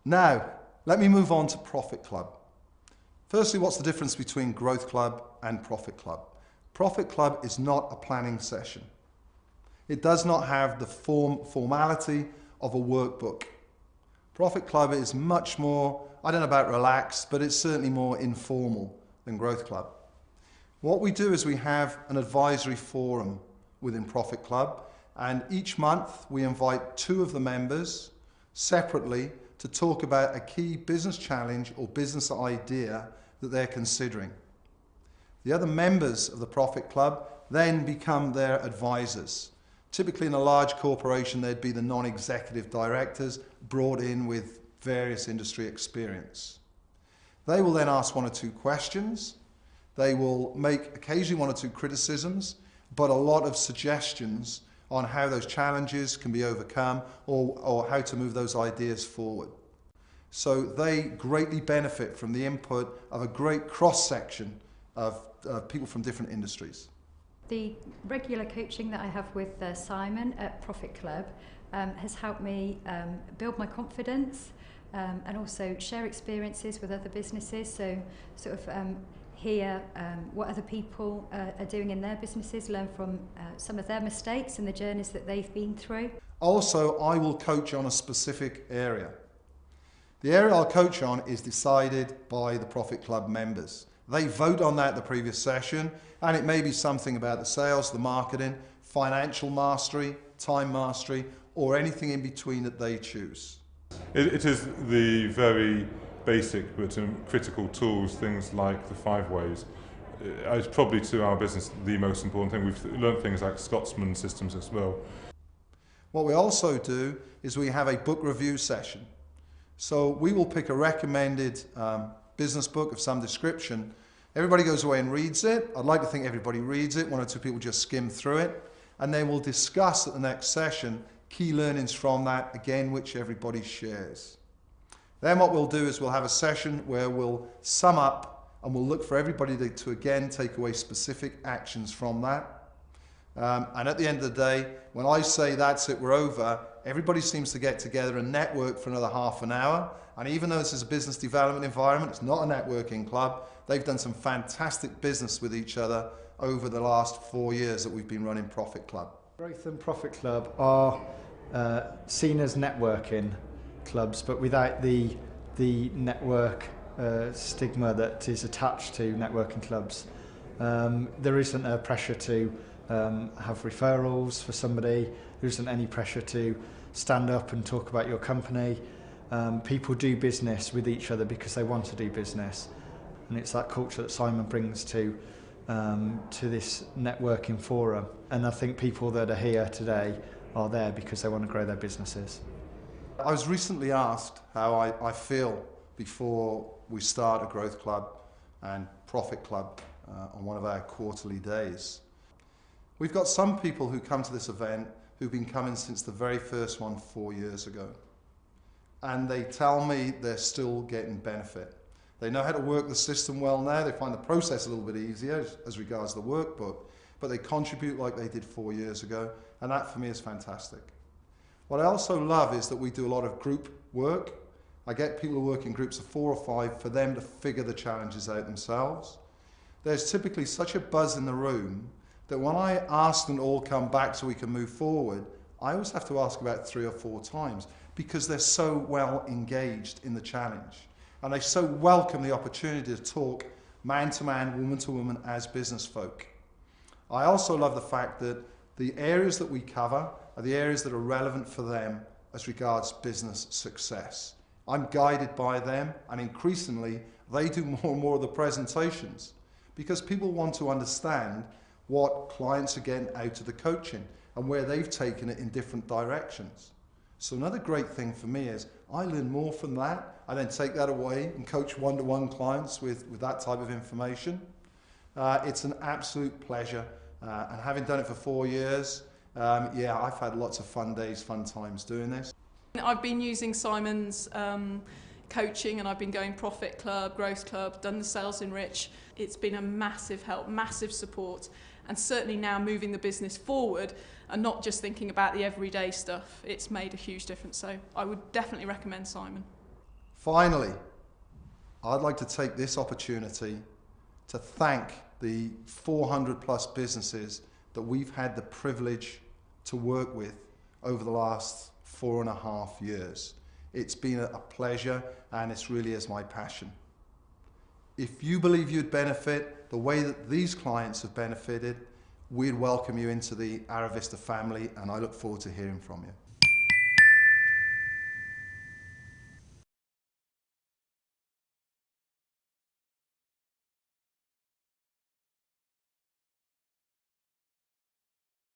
Now, let me move on to Profit Club. Firstly, what's the difference between Growth Club and Profit Club? Profit Club is not a planning session. It does not have the formality of a workbook. Profit Club is much more, I don't know about relaxed, but it's certainly more informal than Growth Club. What we do is we have an advisory forum within Profit Club, and each month we invite 2 of the members separately to talk about a key business challenge or business idea that they're considering. The other members of the Profit Club then become their advisors. Typically in a large corporation, there'd be the non-executive directors brought in with various industry experience. They will then ask 1 or 2 questions. They will make occasionally 1 or 2 criticisms, but a lot of suggestions on how those challenges can be overcome or how to move those ideas forward. So they greatly benefit from the input of a great cross-section of people from different industries. The regular coaching that I have with Simon at Profit Club has helped me build my confidence and also share experiences with other businesses, so sort of hear what other people are doing in their businesses, learn from some of their mistakes and the journeys that they've been through. Also, I will coach on a specific area. The area I'll coach on is decided by the Profit Club members. They vote on that at the previous session, and it may be something about the sales, the marketing, financial mastery, time mastery, or anything in between that they choose. It is the very basic but critical tools, things like the 5 ways. It's probably to our business the most important thing. We've learned things like Scotsman systems as well. What we also do is we have a book review session. So we will pick a recommended business book of some description. Everybody goes away and reads it. I'd like to think everybody reads it. 1 or 2 people just skim through it. And then we'll discuss at the next session key learnings from that, again, which everybody shares. Then what we'll do is we'll have a session where we'll sum up and we'll look for everybody to again take away specific actions from that. And at the end of the day, when I say that's it, we're over, everybody seems to get together and network for another half an hour. And even though this is a business development environment, it's not a networking club, they've done some fantastic business with each other over the last 4 years that we've been running Profit Club. Growth and Profit Club are seen as networking clubs, but without the network stigma that is attached to networking clubs. There isn't a pressure to have referrals for somebody. There isn't any pressure to stand up and talk about your company. People do business with each other because they want to do business, and it's that culture that Simon brings to this networking forum. And I think people that are here today are there because they want to grow their businesses. I was recently asked how I feel before we start a Growth Club and Profit Club on one of our quarterly days. We've got some people who come to this event who've been coming since the very first one 4 years ago. And they tell me they're still getting benefit. They know how to work the system well now. They find the process a little bit easier as regards the workbook, but they contribute like they did 4 years ago, and that for me is fantastic. What I also love is that we do a lot of group work. I get people who work in groups of 4 or 5 for them to figure the challenges out themselves. There's typically such a buzz in the room that when I ask them to all come back so we can move forward, I always have to ask about 3 or 4 times because they're so well engaged in the challenge. And they so welcome the opportunity to talk man to man, woman to woman as business folk. I also love the fact that the areas that we cover are the areas that are relevant for them as regards business success. I'm guided by them, and increasingly they do more and more of the presentations because people want to understand what clients are getting out of the coaching and where they've taken it in different directions. So another great thing for me is I learn more from that. I then take that away and coach one-to-one clients with that type of information. It's an absolute pleasure. And having done it for 4 years, yeah, I've had lots of fun days, fun times doing this. I've been using Simon's coaching, and I've been going Profit Club, Growth Club, done the Sales Enrich. It's been a massive help, massive support, and certainly now moving the business forward and not just thinking about the everyday stuff. It's made a huge difference, so I would definitely recommend Simon. Finally, I'd like to take this opportunity to thank the 400 plus businesses that we've had the privilege to work with over the last 4.5 years. It's been a pleasure, and it's really is my passion. If you believe you'd benefit the way that these clients have benefited, we'd welcome you into the Aravista family, and I look forward to hearing from you.